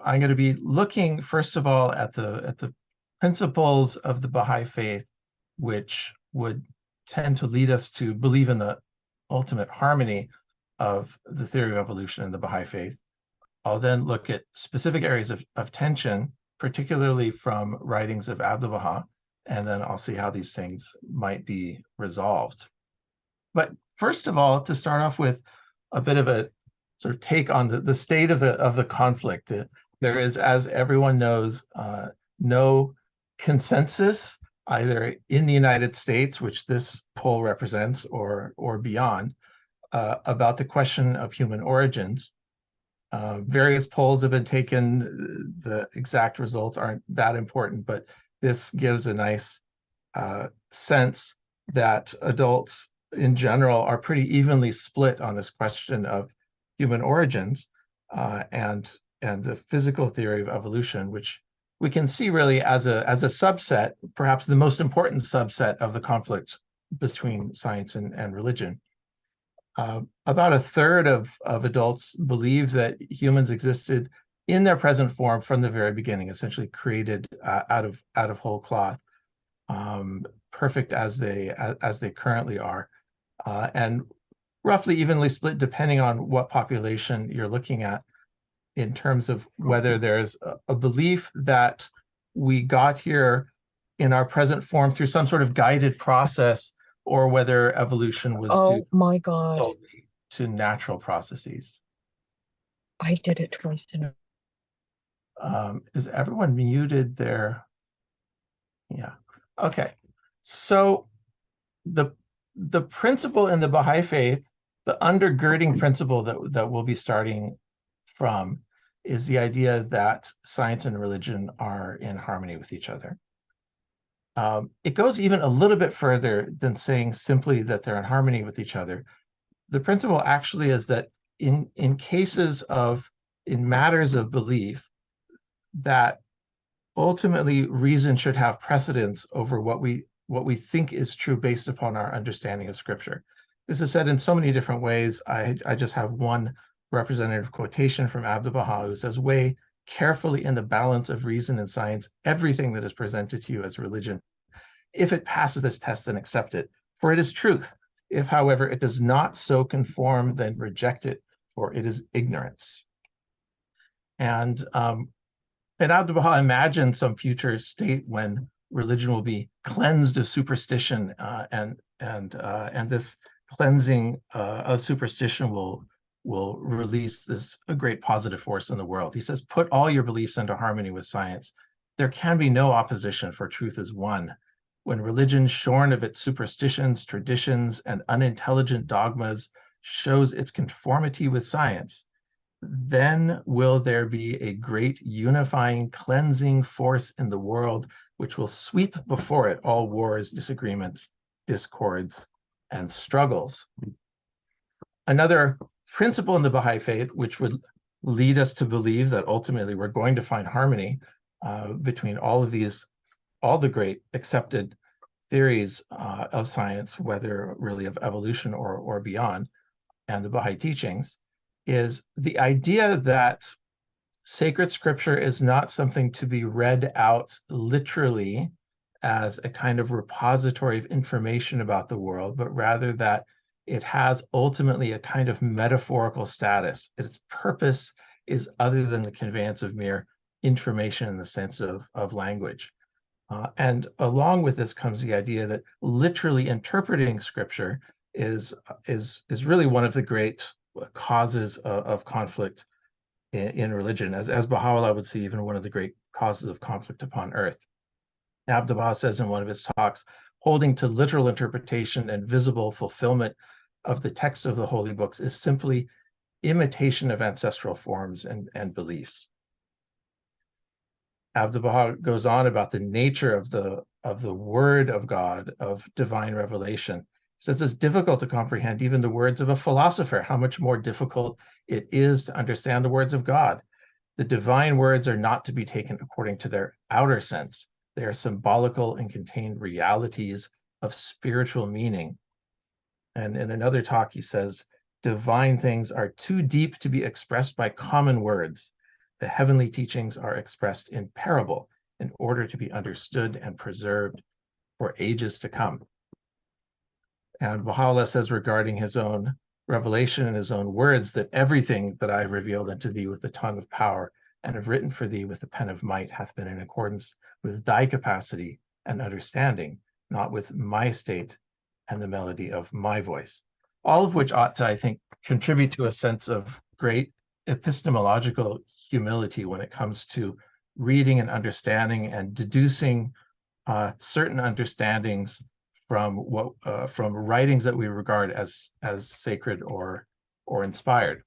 I'm going to be looking, first of all, at the principles of the Baha'i faith, which would tend to lead us to believe in the ultimate harmony of the theory of evolution in the Baha'i faith. I'll then look at specific areas of tension, particularly from writings of Abdu'l-Baha, and then I'll see how these things might be resolved. But first of all, to start off with a bit of a sort of take on the state of the conflict. There is, as everyone knows, no consensus either in the United States, which this poll represents, or beyond, about the question of human origins. Various polls have been taken. The exact results aren't that important, but this gives a nice sense that adults in general are pretty evenly split on this question of human origins and the physical theory of evolution, which we can see really as a subset, perhaps the most important subset of the conflict between science and religion. About a third of adults believe that humans existed in their present form from the very beginning, essentially created out of whole cloth, perfect as they currently are, and roughly evenly split depending on what population you're looking at, in terms of whether there's a belief that we got here in our present form through some sort of guided process, or whether evolution was due Oh my God. solely to natural processes. I did it twice in a Is everyone muted there? Yeah. Okay. So the principle in the Baha'i faith, the undergirding principle that we'll be starting from, is the idea that science and religion are in harmony with each other. It goes even a little bit further than saying simply that they're in harmony with each other. The principle actually is that in matters of belief, that ultimately reason should have precedence over what we think is true based upon our understanding of Scripture. This is said in so many different ways. I just have one representative quotation from Abdu'l-Baha, who says, "Weigh carefully in the balance of reason and science everything that is presented to you as religion. If it passes this test, then accept it, for it is truth. If, however, it does not so conform, then reject it, for it is ignorance." And Abdu'l-Baha imagined some future state when religion will be cleansed of superstition, and this cleansing of superstition will release a great positive force in the world. He says, "Put all your beliefs into harmony with science. There can be no opposition, for truth is one. When religion, shorn of its superstitions, traditions, and unintelligent dogmas, shows its conformity with science, then will there be a great unifying, cleansing force in the world, which will sweep before it all wars, disagreements, discords, and struggles." Another principle in the Baha'i faith, which would lead us to believe that ultimately we're going to find harmony between all the great accepted theories of science, whether really of evolution or beyond, and the Baha'i teachings, is the idea that sacred scripture is not something to be read out literally as a kind of repository of information about the world, but rather that it has ultimately a kind of metaphorical status. Its purpose is other than the conveyance of mere information in the sense of language. And along with this comes the idea that literally interpreting scripture is really one of the great causes of conflict in religion, as Baha'u'llah would see, even one of the great causes of conflict upon earth. Abdu'l-Baha says in one of his talks, "Holding to literal interpretation and visible fulfillment of the text of the holy books is simply imitation of ancestral forms and beliefs." Abdu'l-Baha goes on about the nature of the word of God, of divine revelation. He says it's difficult to comprehend even the words of a philosopher, how much more difficult it is to understand the words of God. The divine words are not to be taken according to their outer sense. They are symbolical and contain realities of spiritual meaning. And in another talk, he says, divine things are too deep to be expressed by common words. the heavenly teachings are expressed in parable in order to be understood and preserved for ages to come. And Baha'u'llah says regarding his own revelation and his own words that everything that I have revealed unto thee with the tongue of power and have written for thee with the pen of might hath been in accordance with thy capacity and understanding, not with my state and the melody of my voice. All of which ought to, I think, contribute to a sense of great epistemological humility when it comes to reading and understanding and deducing certain understandings from from writings that we regard as sacred or inspired.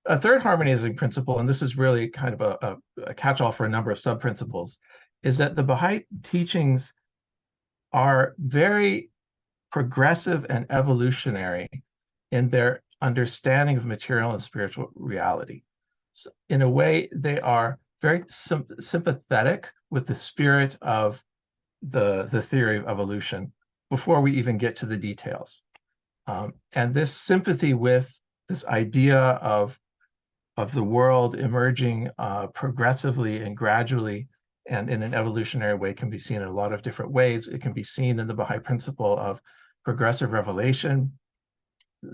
A third harmonizing principle, and this is really kind of a catch-all for a number of sub-principles, is that the Baha'i teachings are very progressive and evolutionary in their understanding of material and spiritual reality. So in a way, they are very sympathetic with the spirit of the theory of evolution before we even get to the details. And this sympathy with this idea of the world emerging progressively and gradually and in an evolutionary way can be seen in a lot of different ways. It can be seen in the Baha'i principle of progressive revelation.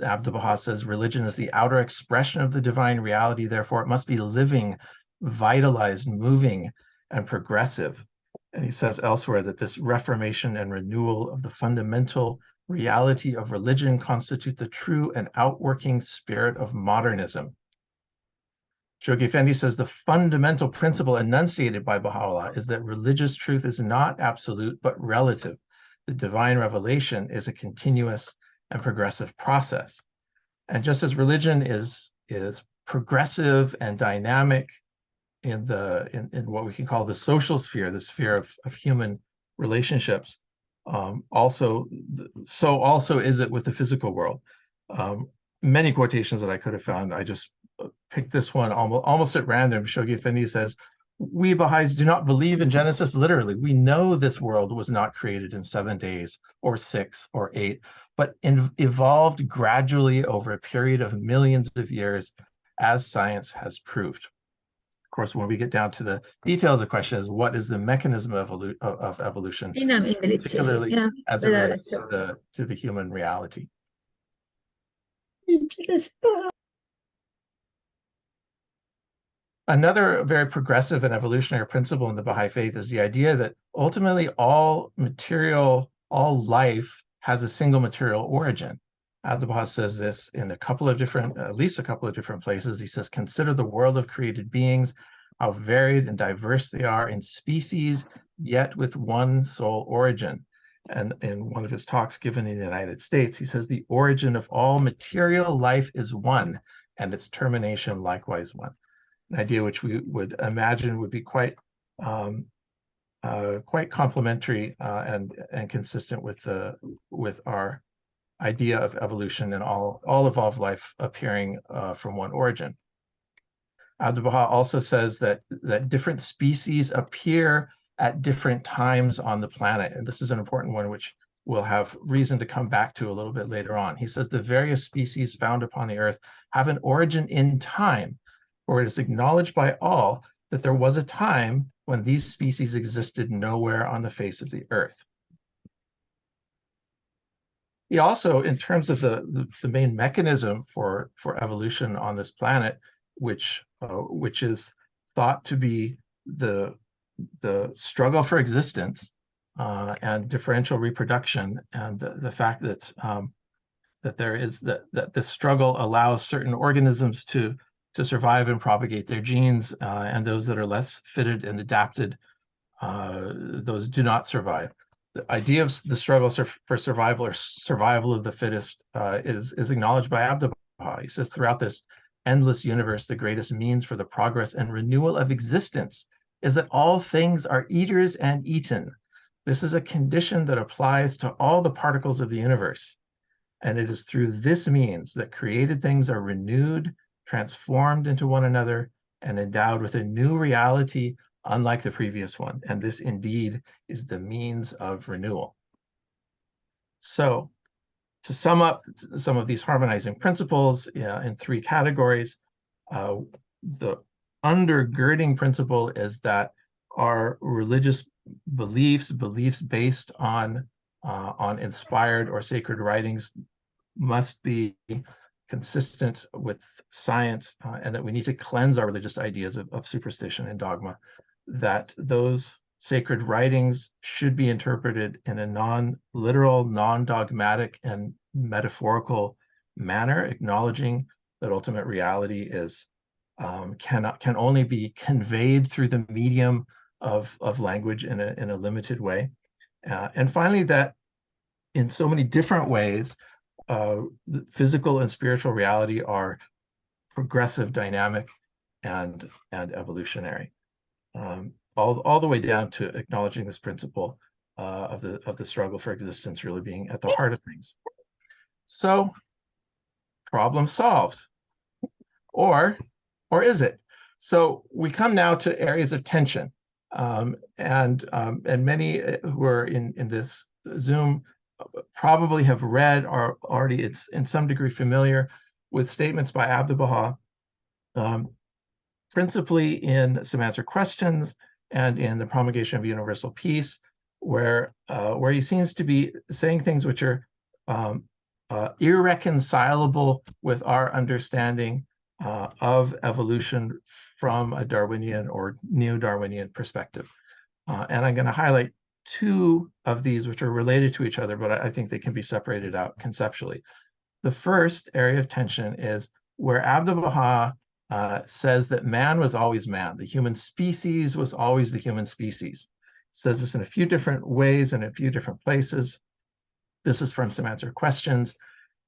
Abdu'l-Baha says religion is the outer expression of the divine reality, therefore it must be living, vitalized, moving, and progressive. And he says elsewhere that this reformation and renewal of the fundamental reality of religion constitute the true and outworking spirit of modernism. Shoghi Effendi says the fundamental principle enunciated by Baha'u'llah is that religious truth is not absolute but relative. The divine revelation is a continuous and progressive process. And just as religion is progressive and dynamic in what we can call the social sphere, the sphere of human relationships, also is it with the physical world. Many quotations that I could have found, I just picked this one almost at random. Shoghi Effendi says, we Baha'is do not believe in Genesis literally. We know this world was not created in 7 days or 6 or 8, but evolved gradually over a period of millions of years, as science has proved. Of course, when we get down to the details, the question is, what is the mechanism of evolution, particularly as it relates to the human reality? Another very progressive and evolutionary principle in the Baha'i faith is the idea that ultimately all life has a single material origin. Abdu'l-Baha says this in at least a couple of different places. He says, consider the world of created beings, how varied and diverse they are in species, yet with one sole origin. And in one of his talks given in the United States, he says, the origin of all material life is one, and its termination likewise one. An idea which we would imagine would be quite complementary and consistent with our idea of evolution and all evolved life appearing from one origin. Abdu'l-Baha also says that different species appear at different times on the planet, and this is an important one which we'll have reason to come back to a little bit later on. He says the various species found upon the earth have an origin in time, for it is acknowledged by all that there was a time when these species existed nowhere on the face of the earth. He also, in terms of the main mechanism for evolution on this planet, which is thought to be the struggle for existence and differential reproduction, and the fact that that this struggle allows certain organisms to survive and propagate their genes, and those that are less fitted and adapted, those do not survive. The idea of the struggle for survival or survival of the fittest is acknowledged by Abdu'l-Baha. He says, throughout this endless universe, the greatest means for the progress and renewal of existence is that all things are eaters and eaten. This is a condition that applies to all the particles of the universe. And it is through this means that created things are renewed, transformed into one another, and endowed with a new reality unlike the previous one. And this indeed is the means of renewal. So to sum up some of these harmonizing principles in 3 categories, the undergirding principle is that our religious beliefs based on inspired or sacred writings must be consistent with science, and that we need to cleanse our religious ideas of superstition and dogma, that those sacred writings should be interpreted in a non-literal, non-dogmatic, and metaphorical manner, acknowledging that ultimate reality is can only be conveyed through the medium of language in a limited way. And finally, that in so many different ways, physical and spiritual reality are progressive, dynamic, and evolutionary. All the way down to acknowledging this principle of the struggle for existence really being at the heart of things. So, problem solved, or is it? So we come now to areas of tension, and many who are in this Zoom probably have read or already it's in some degree familiar with statements by Abdu'l-Baha, principally in Some Answered Questions and in the Promulgation of Universal Peace, where he seems to be saying things which are irreconcilable with our understanding of evolution from a Darwinian or neo-Darwinian perspective. And I'm going to highlight two of these which are related to each other, but I think they can be separated out conceptually. The first area of tension is where Abdu'l-Baha says that man was always man. The human species was always the human species. He says this in a few different ways and a few different places. This is from Some Answered Questions.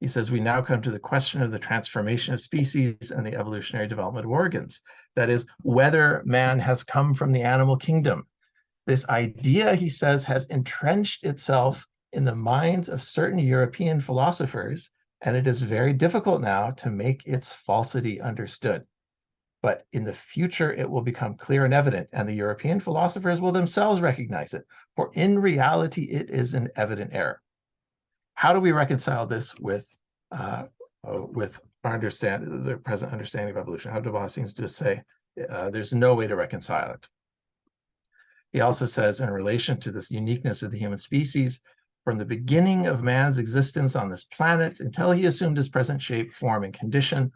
He says, we now come to the question of the transformation of species and the evolutionary development of organs. That is, whether man has come from the animal kingdom. This idea, he says, has entrenched itself in the minds of certain European philosophers, and it is very difficult now to make its falsity understood. But in the future, it will become clear and evident, and the European philosophers will themselves recognize it, for in reality, it is an evident error. How do we reconcile this with our the present understanding of evolution? Abdu'l-Baha seems to just say there's no way to reconcile it. He also says, in relation to this uniqueness of the human species, from the beginning of man's existence on this planet until he assumed his present shape, form, and condition,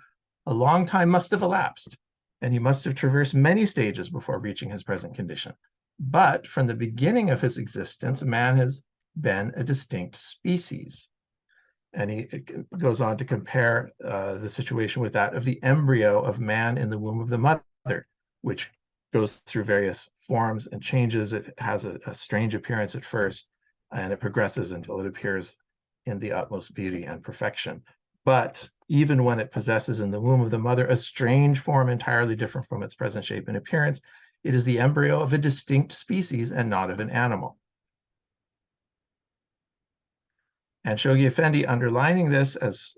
a long time must have elapsed, and he must have traversed many stages before reaching his present condition. But from the beginning of his existence, man has been a distinct species. And he goes on to compare the situation with that of the embryo of man in the womb of the mother, which goes through various forms and changes. It has a strange appearance at first, and it progresses until it appears in the utmost beauty and perfection. But even when it possesses in the womb of the mother a strange form entirely different from its present shape and appearance, it is the embryo of a distinct species and not of an animal. And Shoghi Effendi, underlining this, as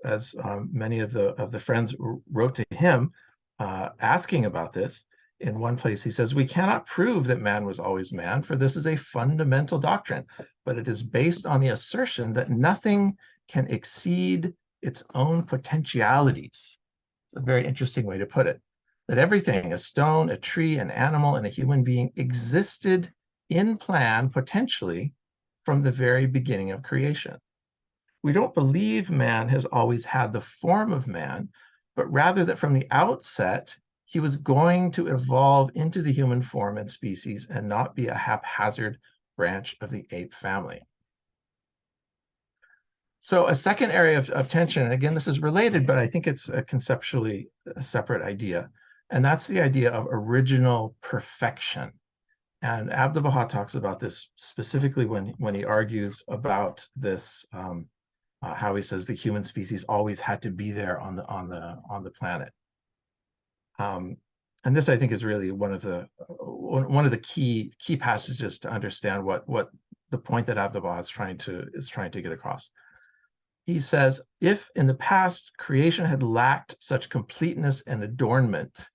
many of the friends wrote to him, asking about this, in one place he says, we cannot prove that man was always man, for this is a fundamental doctrine, but it is based on the assertion that nothing can exceed its own potentialities. It's a very interesting way to put it. That everything, a stone, a tree, an animal, and a human being, existed in plan potentially from the very beginning of creation. We don't believe man has always had the form of man, but rather that from the outset, he was going to evolve into the human form and species and not be a haphazard branch of the ape family. So a second area of tension, and again, this is related, but I think it's a conceptually a separate idea, and that's the idea of original perfection. And Abdu'l-Baha talks about this specifically when he argues about this, how he says the human species always had to be there on the planet. And this, I think, is really one of the key passages to understand what the point that Abdu'l-Baha is trying to get across. He says, if in the past creation had lacked such completeness and adornment,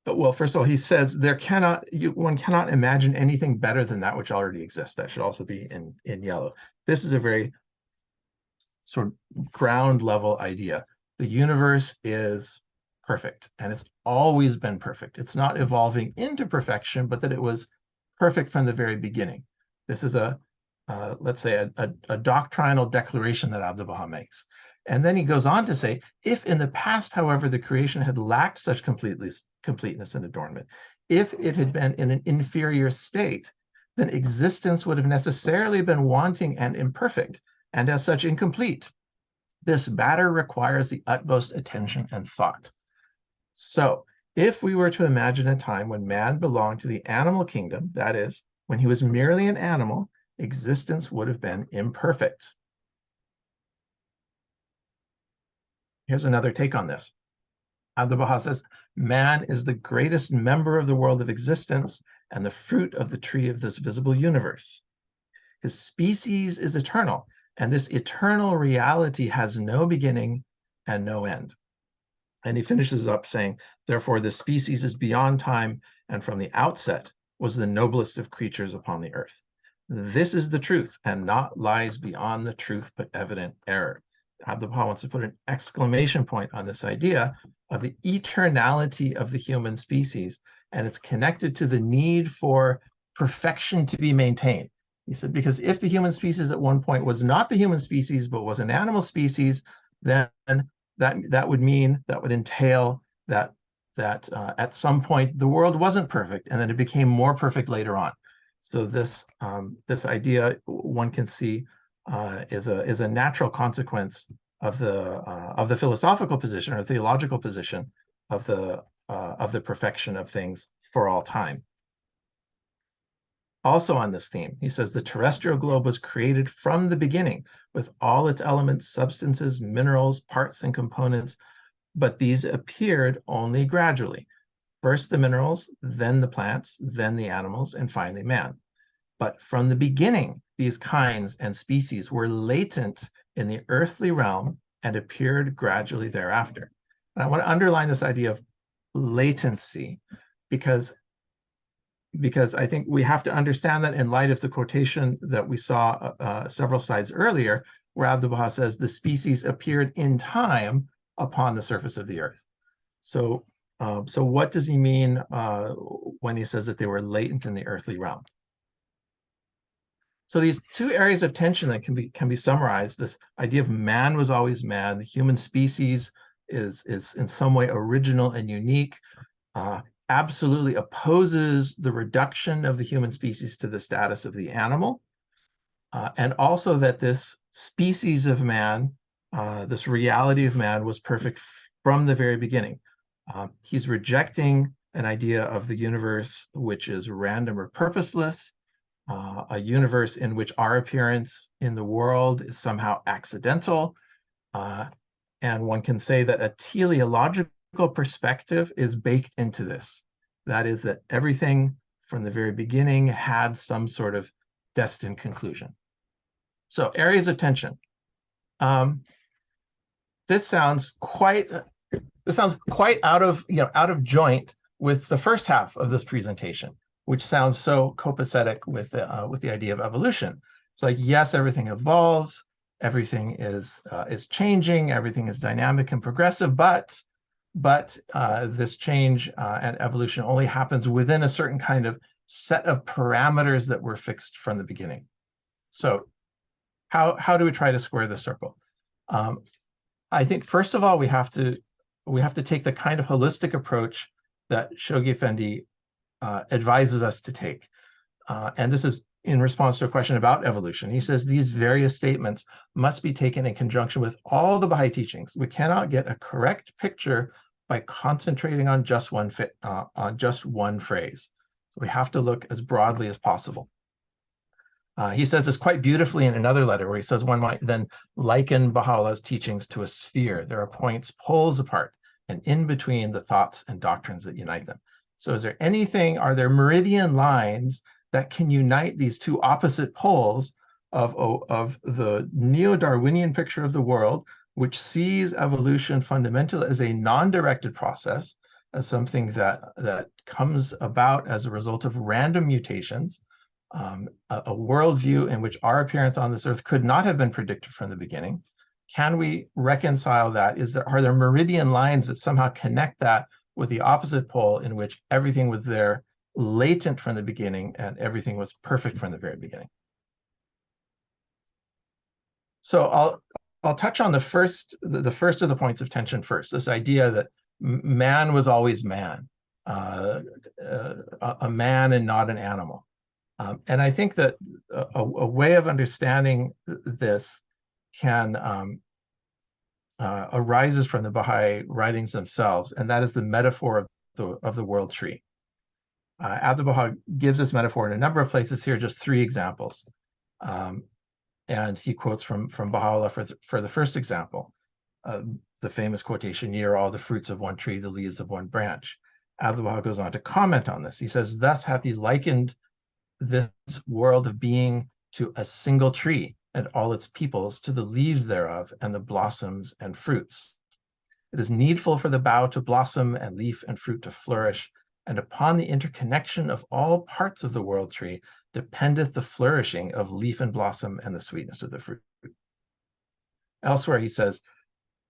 well, first of all, he says one cannot imagine anything better than that which already exists. That should also be in yellow. This is a very sort of ground level idea. The universe is perfect, and it's always been perfect. It's not evolving into perfection, but that it was perfect from the very beginning. This is let's say, a doctrinal declaration that Abdu'l-Baha makes. And then he goes on to say, if in the past, however, the creation had lacked such completeness and adornment, if it had been in an inferior state, then existence would have necessarily been wanting and imperfect, and as such incomplete. This matter requires the utmost attention and thought. So if we were to imagine a time when man belonged to the animal kingdom, that is, when he was merely an animal, existence would have been imperfect. Here's another take on this. Abdu'l-Baha says, man is the greatest member of the world of existence and the fruit of the tree of this visible universe. His species is eternal, and this eternal reality has no beginning and no end. And he finishes up saying, therefore, the species is beyond time, and from the outset was the noblest of creatures upon the earth. This is the truth, and naught lies beyond the truth but evident error. Abdu'l-Baha wants to put an exclamation point on this idea of the eternality of the human species, and it's connected to the need for perfection to be maintained. He said, because if the human species at one point was not the human species, but was an animal species, then that would entail that at some point the world wasn't perfect, and then it became more perfect later on. So this idea, one can see, is a natural consequence of the philosophical position or theological position of the perfection of things for all time. Also on this theme, he says the terrestrial globe was created from the beginning with all its elements, substances, minerals, parts, and components, but these appeared only gradually. First the minerals, then the plants, then the animals, and finally man. But from the beginning, these kinds and species were latent in the earthly realm and appeared gradually thereafter. And I want to underline this idea of latency because I think we have to understand that in light of the quotation that we saw several slides earlier, where Abdu'l-Baha says the species appeared in time upon the surface of the earth. So what does he mean when he says that they were latent in the earthly realm? So these two areas of tension that can be summarized: this idea of man was always man, the human species is in some way original and unique, absolutely opposes the reduction of the human species to the status of the animal, and also that this species of man, this reality of man, was perfect from the very beginning. He's rejecting an idea of the universe which is random or purposeless, a universe in which our appearance in the world is somehow accidental. And one can say that a teleological perspective is baked into this. That is, that everything from the very beginning had some sort of destined conclusion. So areas of tension. This sounds quite out of joint with the first half of this presentation, which sounds so copacetic with the idea of evolution. It's like, yes, everything evolves, everything is changing, everything is dynamic and progressive, but this change and evolution only happens within a certain kind of set of parameters that were fixed from the beginning. So how do we try to square the circle? I think first of all we have to take the kind of holistic approach that Shoghi Effendi advises us to take. And this is in response to a question about evolution. He says these various statements must be taken in conjunction with all the Baha'i teachings. We cannot get a correct picture by concentrating on just one phrase. So we have to look as broadly as possible. He says this quite beautifully in another letter where he says one might then liken Baha'u'llah's teachings to a sphere. There are points poles apart and in between the thoughts and doctrines that unite them. So are there meridian lines that can unite these two opposite poles of the neo-Darwinian picture of the world, which sees evolution fundamentally as a non-directed process, as something that comes about as a result of random mutations, a worldview in which our appearance on this earth could not have been predicted from the beginning, can we reconcile that? Are there meridian lines that somehow connect that with the opposite pole, in which everything was there latent from the beginning and everything was perfect from the very beginning? So I'll touch on the first of the points of tension first. This idea that man was always man, a man and not an animal. And I think that a way of understanding this can arises from the Baha'i writings themselves, and that is the metaphor of the world tree. Abdu'l-Baha gives this metaphor in a number of places. Here, just 3 examples. And he quotes from Baha'u'llah for the first example, the famous quotation, "Ye are all the fruits of one tree, the leaves of one branch." Abdu'l-Baha goes on to comment on this. He says, "Thus hath he likened this world of being to a single tree, and all its peoples to the leaves thereof, and the blossoms and fruits. It is needful for the bough to blossom, and leaf and fruit to flourish, and upon the interconnection of all parts of the world tree dependeth the flourishing of leaf and blossom and the sweetness of the fruit." Elsewhere he says,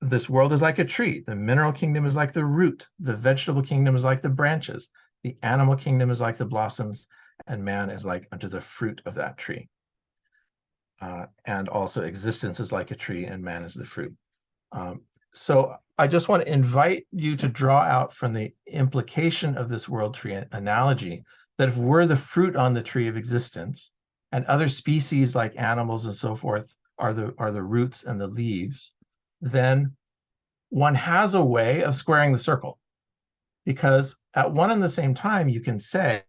"This world is like a tree. The mineral kingdom is like the root. The vegetable kingdom is like the branches. The animal kingdom is like the blossoms, and man is like unto the fruit of that tree." And also existence is like a tree, and man is the fruit. So I just want to invite you to draw out from the implication of this world tree analogy that if we're the fruit on the tree of existence, and other species like animals and so forth are the roots and the leaves, then one has a way of squaring the circle. Because at one and the same time, you can say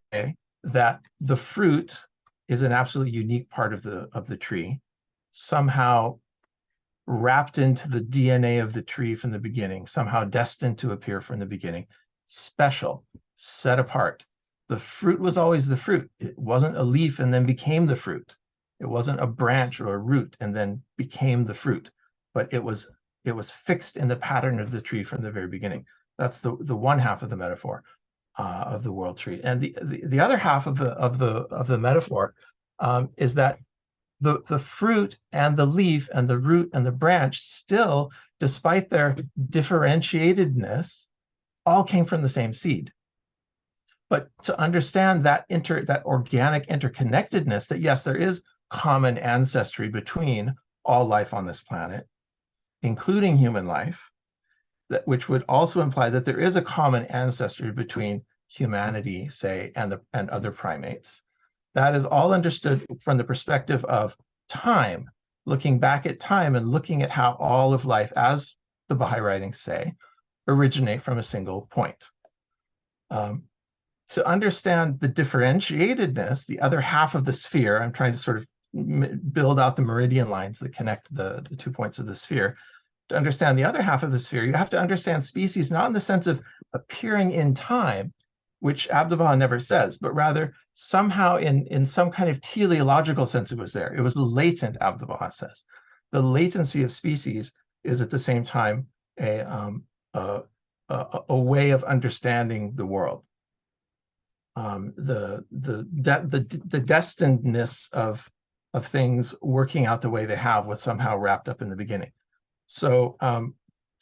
that the fruit is an absolutely unique part of the tree, somehow wrapped into the DNA of the tree from the beginning, somehow destined to appear from the beginning, special, set apart. The fruit was always the fruit. It wasn't a leaf and then became the fruit. It wasn't a branch or a root and then became the fruit, but it was fixed in the pattern of the tree from the very beginning. That's the one half of the metaphor of the world tree, and the other half of the metaphor is that the fruit and the leaf and the root and the branch still, despite their differentiatedness, all came from the same seed. But to understand that organic interconnectedness, that yes, there is common ancestry between all life on this planet, including human life, which would also imply that there is a common ancestry between humanity, say, and other primates. That is all understood from the perspective of time, looking back at time and looking at how all of life, as the Baha'i writings say, originate from a single point. To understand the differentiatedness, the other half of the sphere, I'm trying to sort of build out the meridian lines that connect the 2 points of the sphere. To understand the other half of the sphere, you have to understand species not in the sense of appearing in time, which Abdu'l-Baha never says, but rather somehow in some kind of teleological sense it was there. It was latent, Abdu'l-Baha says. The latency of species is at the same time a way of understanding the world. The destinedness of things working out the way they have was somehow wrapped up in the beginning. So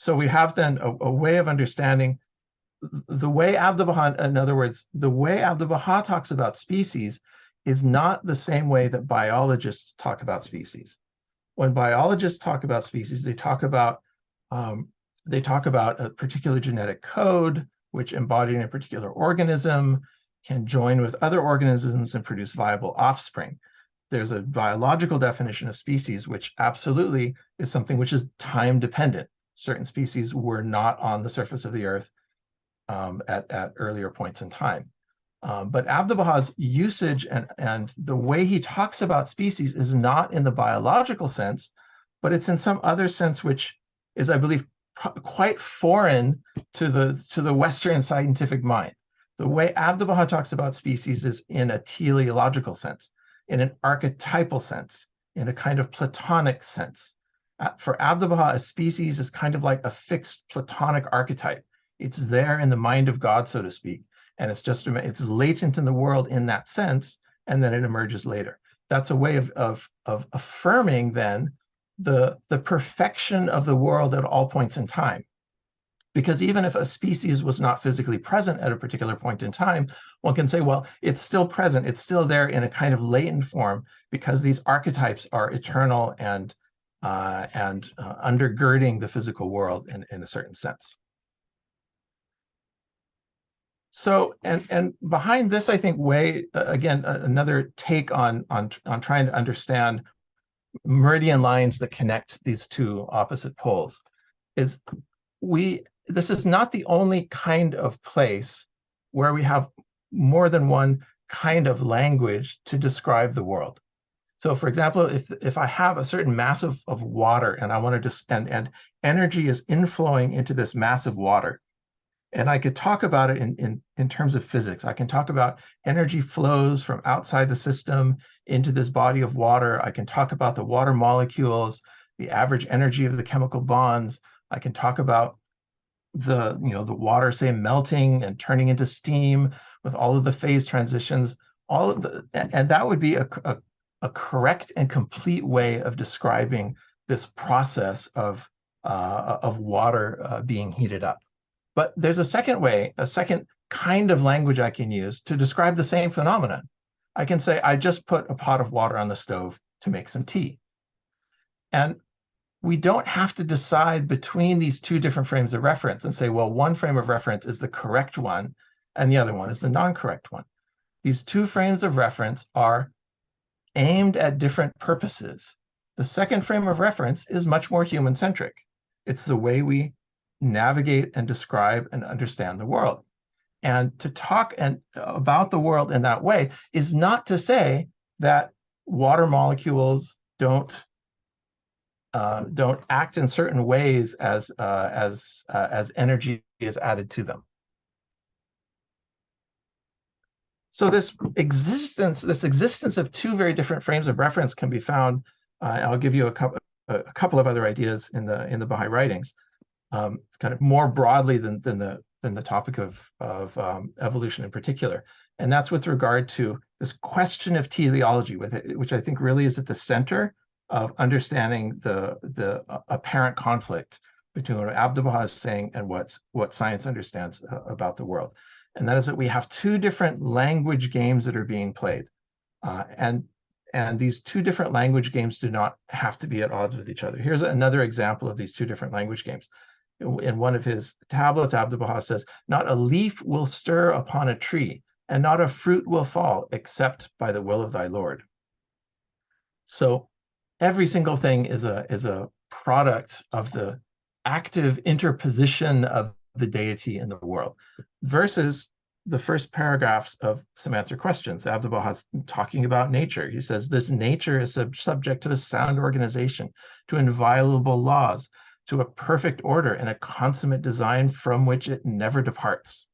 we have then a way of understanding the way Abdu'l-Baha, in other words, the way Abdu'l-Baha talks about species is not the same way that biologists talk about species. When biologists talk about species, they talk about a particular genetic code, which embodied in a particular organism can join with other organisms and produce viable offspring. There's a biological definition of species, which absolutely is something which is time dependent. Certain species were not on the surface of the earth at earlier points in time. But Abdu'l-Baha's usage and the way he talks about species is not in the biological sense, but it's in some other sense which is, I believe, quite foreign to the Western scientific mind. The way Abdu'l-Baha talks about species is in a teleological sense, in an archetypal sense, in a kind of Platonic sense. For Abdu'l-Baha, a species is kind of like a fixed Platonic archetype. It's there in the mind of God, so to speak, and it's latent in the world in that sense, and then it emerges later. That's a way of affirming then the perfection of the world at all points in time. Because even if a species was not physically present at a particular point in time, one can say, well, it's still present, it's still there in a kind of latent form, because these archetypes are eternal and undergirding the physical world in a certain sense. So, and behind this, I think, again, another take on trying to understand meridian lines that connect these two opposite poles is this is not the only kind of place where we have more than one kind of language to describe the world. So, for example, if I have a certain mass of water and I want to just and energy is inflowing into this mass of water, and I could talk about it in terms of physics. I can talk about energy flows from outside the system into this body of water. I can talk about the water molecules, the average energy of the chemical bonds. I can talk about the water, say, melting and turning into steam with all of the phase transitions, and that would be a correct and complete way of describing this process of water being heated up. But there's a second way, a second kind of language I can use to describe the same phenomenon. I can say, I just put a pot of water on the stove to make some tea. And we don't have to decide between these two different frames of reference and say, well, one frame of reference is the correct one and the other one is the non-correct one. These two frames of reference are aimed at different purposes. The second frame of reference is much more human-centric. It's the way we navigate and describe and understand the world. And to talk about the world in that way is not to say that water molecules don't act in certain ways as energy is added to them. So this existence of two very different frames of reference can be found. I'll give you a couple of other ideas in the Baha'i writings, kind of more broadly than the topic of evolution in particular, and that's with regard to this question of teleology, which I think really is at the center of understanding the apparent conflict between what Abdu'l-Baha is saying and what science understands about the world. And that is that we have two different language games that are being played. And these two different language games do not have to be at odds with each other. Here's another example of these two different language games. In one of his tablets, Abdu'l-Baha says, "Not a leaf will stir upon a tree, and not a fruit will fall, except by the will of thy Lord." So every single thing is a product of the active interposition of the deity in the world, versus the first paragraphs of Some Answer Questions. Abdu'l-Baha's talking about nature. He says, this nature is subject to a sound organization, to inviolable laws, to a perfect order and a consummate design from which it never departs.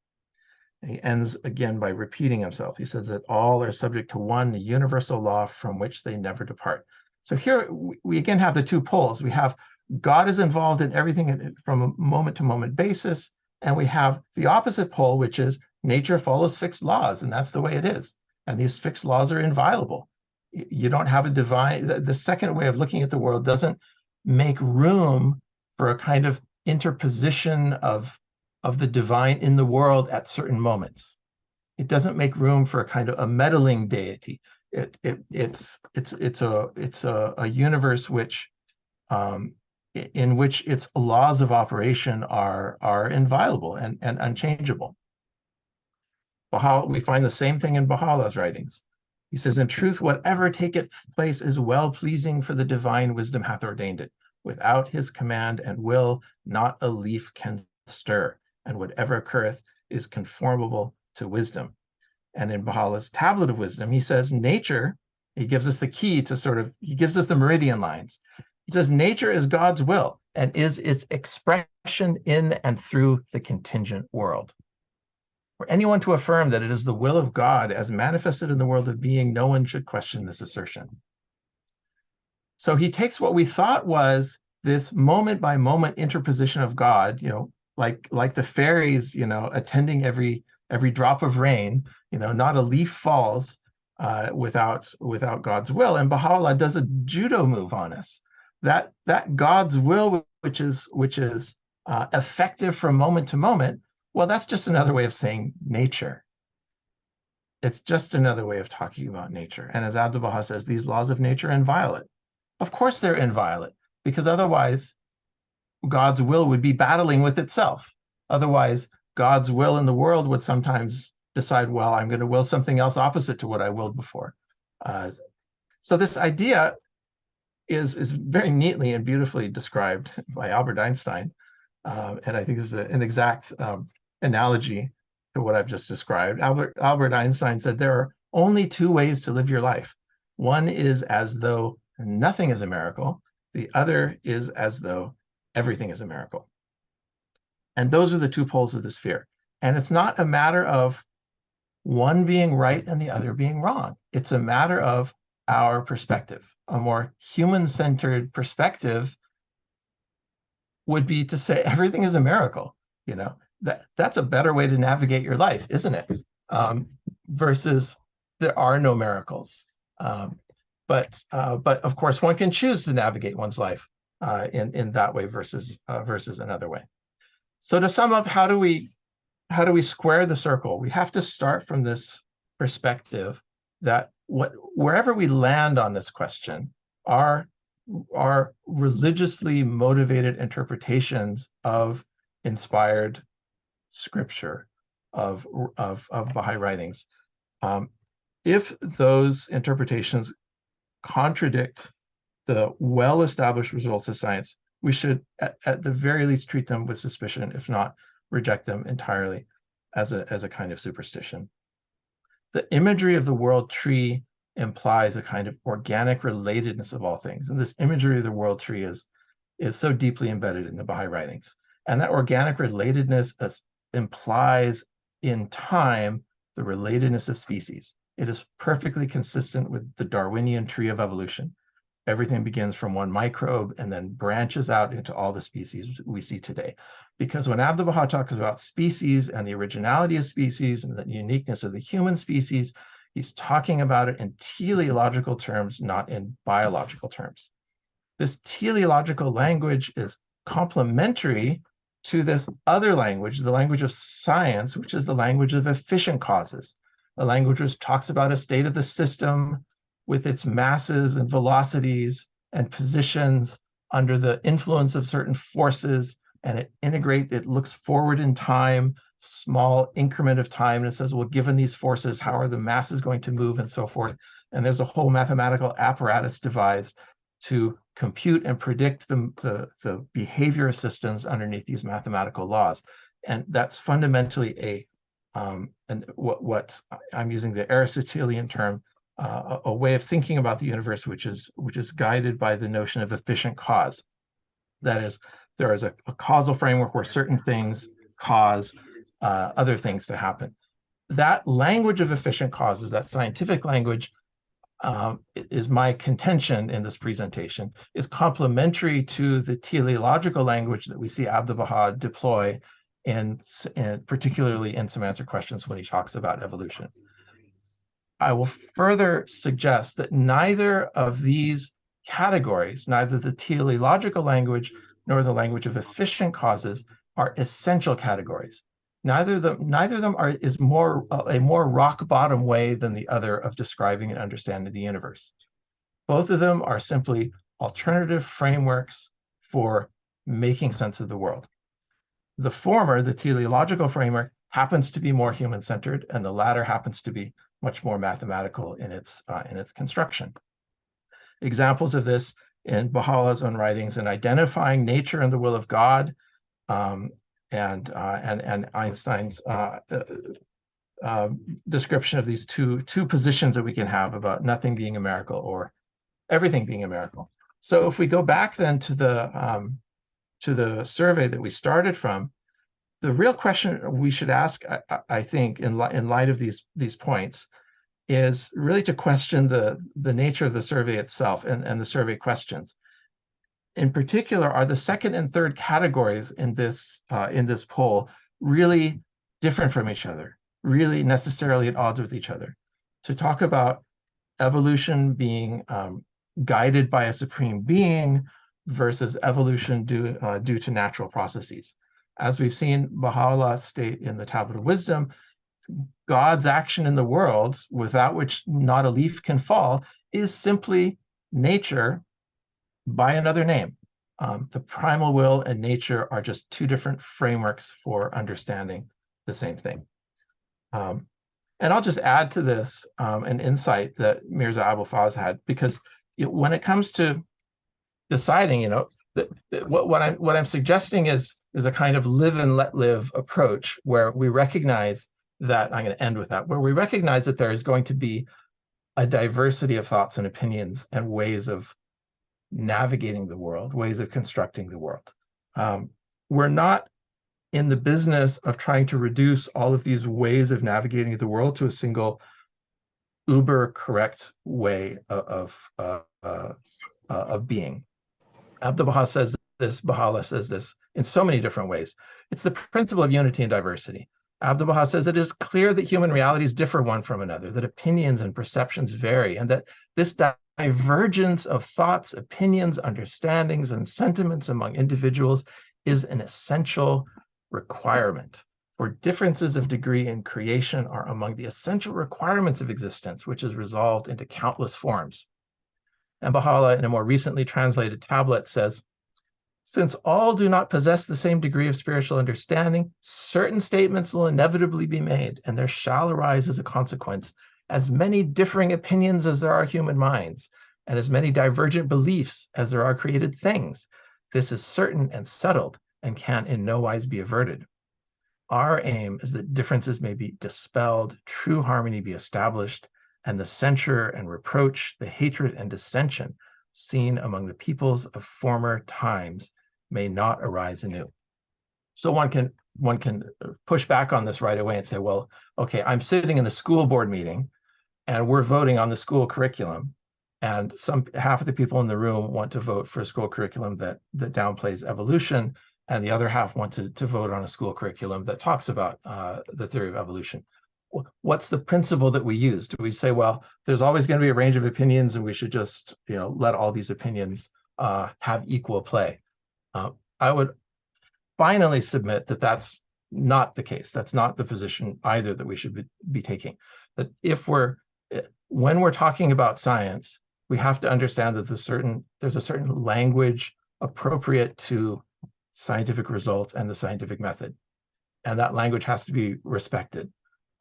And he ends again by repeating himself. He says that all are subject to one universal law from which they never depart. So here we again have the two poles. We have God is involved in everything from a moment-to-moment basis, and we have the opposite pole, which is nature follows fixed laws, and that's the way it is. And these fixed laws are inviolable. You don't have a divine. The second way of looking at the world doesn't make room for a kind of interposition of the divine in the world at certain moments. It doesn't make room for a kind of a meddling deity. It's a universe which in which its laws of operation are inviolable and unchangeable. We find the same thing in Baha'u'llah's writings. He says, in truth, whatever taketh place is well pleasing, for the divine wisdom hath ordained it. Without his command and will, not a leaf can stir, and whatever occurreth is conformable to wisdom. And in Baha'u'llah's Tablet of Wisdom, he says, nature, he gives us the key to he gives us the meridian lines. He says, nature is God's will and is its expression in and through the contingent world. For anyone to affirm that it is the will of God as manifested in the world of being, no one should question this assertion. So he takes what we thought was this moment by moment interposition of God, like the fairies, attending every drop of rain, not a leaf falls without God's will. And Baha'u'llah does a judo move on us, that God's will, which is effective from moment to moment, well, that's just another way of saying nature. It's just another way of talking about nature. And as Abdu'l-Baha says, these laws of nature are inviolate. Of course they're inviolate, because otherwise God's will would be battling with itself. Otherwise, God's will in the world would sometimes decide, well, I'm going to will something else opposite to what I willed before. So this idea is very neatly and beautifully described by Albert Einstein. And I think this is an exact analogy to what I've just described. Albert Einstein said there are only two ways to live your life. One is as though nothing is a miracle. The other is as though everything is a miracle. And those are the two poles of the sphere. And it's not a matter of one being right and the other being wrong. It's a matter of our perspective. A more human-centered perspective would be to say everything is a miracle. You know, that's a better way to navigate your life, isn't it? Versus there are no miracles. But of course, one can choose to navigate one's life in that way versus another way. So to sum up, how do we square the circle? We have to start from this perspective that wherever we land on this question, our religiously motivated interpretations of inspired scripture, of Baha'i writings, if those interpretations contradict the well-established results of science, we should at the very least treat them with suspicion, if not reject them entirely as a kind of superstition. The imagery of the world tree implies a kind of organic relatedness of all things. And this imagery of the world tree is so deeply embedded in the Baha'i writings. And that organic relatedness implies in time the relatedness of species. It is perfectly consistent with the Darwinian tree of evolution. Everything begins from one microbe and then branches out into all the species we see today. Because when Abdu'l-Baha talks about species and the originality of species and the uniqueness of the human species, he's talking about it in teleological terms, not in biological terms. This teleological language is complementary to this other language, the language of science, which is the language of efficient causes, a language which talks about a state of the system with its masses and velocities and positions under the influence of certain forces, and it looks forward in time, small increment of time, and it says, well, given these forces, how are the masses going to move and so forth? And there's a whole mathematical apparatus devised to compute and predict the behavior of systems underneath these mathematical laws. And that's fundamentally and what I'm using the Aristotelian term, a way of thinking about the universe which is guided by the notion of efficient cause. That is, there is a causal framework where certain things cause other things to happen. That language of efficient causes, that scientific language, is my contention in this presentation, is complementary to the teleological language that we see Abdu'l-Baha deploy particularly in Some Answered Questions when he talks about evolution. I will further suggest that neither of these categories, neither the teleological language nor the language of efficient causes, are essential categories. Neither of them is a more rock bottom way than the other of describing and understanding the universe. Both of them are simply alternative frameworks for making sense of the world. The former, the teleological framework, happens to be more human-centered, and the latter happens to be much more mathematical in its construction. Examples of this in Baha'u'llah's own writings in identifying nature and the will of God, and Einstein's description of these two positions that we can have about nothing being a miracle or everything being a miracle. So if we go back then to the survey that we started from, the real question we should ask, I think, in light of these points, is really to question the nature of the survey itself and the survey questions. In particular, are the second and third categories in this poll really different from each other, really necessarily at odds with each other? To talk about evolution being guided by a supreme being, versus evolution due to natural processes. As we've seen Baha'u'llah state in the Tablet of Wisdom, God's action in the world, without which not a leaf can fall, is simply nature by another name. The primal will and nature are just two different frameworks for understanding the same thing. And I'll just add to this an insight that Mirza Abul Faz had, because when it comes to deciding, what I'm suggesting is a kind of live and let live approach, where we recognize that, I'm going to end with that, where we recognize that there is going to be a diversity of thoughts and opinions and ways of navigating the world, ways of constructing the world. We're not in the business of trying to reduce all of these ways of navigating the world to a single uber correct way of being. Abdu'l-Baha says this, Baha'u'llah says this in so many different ways. It's the principle of unity and diversity. Abdu'l-Baha says it is clear that human realities differ one from another, that opinions and perceptions vary, and that this divergence of thoughts, opinions, understandings, and sentiments among individuals is an essential requirement. For differences of degree in creation are among the essential requirements of existence, which is resolved into countless forms. And Baha'u'llah, in a more recently translated tablet, says, since all do not possess the same degree of spiritual understanding, certain statements will inevitably be made, and there shall arise as a consequence as many differing opinions as there are human minds, and as many divergent beliefs as there are created things. This is certain and settled, and can in no wise be averted. Our aim is that differences may be dispelled, true harmony be established, and the censure and reproach, the hatred and dissension seen among the peoples of former times may not arise anew. So one can push back on this right away and say, well, okay, I'm sitting in the school board meeting and we're voting on the school curriculum, and half of the people in the room want to vote for a school curriculum that downplays evolution, and the other half want to vote on a school curriculum that talks about the theory of evolution. What's the principle that we use? Do we say, well, there's always going to be a range of opinions and we should just, let all these opinions have equal play? I would finally submit that that's not the case. That's not the position either that we should be taking. That when we're talking about science, we have to understand that there's a certain language appropriate to scientific results and the scientific method. And that language has to be respected.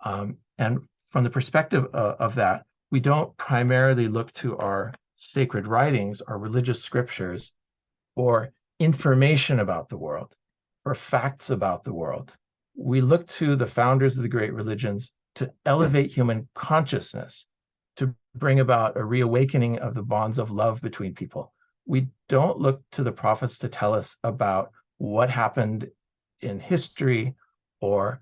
And from the perspective of that, we don't primarily look to our sacred writings, our religious scriptures, for information about the world, for facts about the world. We look to the founders of the great religions to elevate human consciousness, to bring about a reawakening of the bonds of love between people. We don't look to the prophets to tell us about what happened in history, or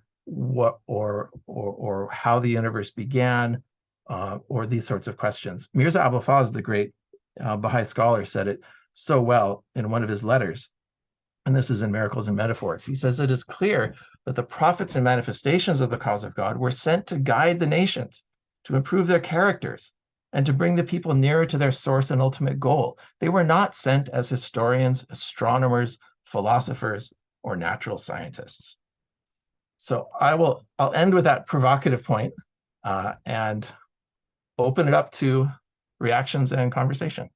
how the universe began, or these sorts of questions. Mirza Abul Faz, the great Baha'i scholar, said it so well in one of his letters, and this is in Miracles and Metaphors. He says, it is clear that the prophets and manifestations of the cause of God were sent to guide the nations, to improve their characters, and to bring the people nearer to their source and ultimate goal. They were not sent as historians, astronomers, philosophers, or natural scientists. So I'll end with that provocative point, and open it up to reactions and conversation.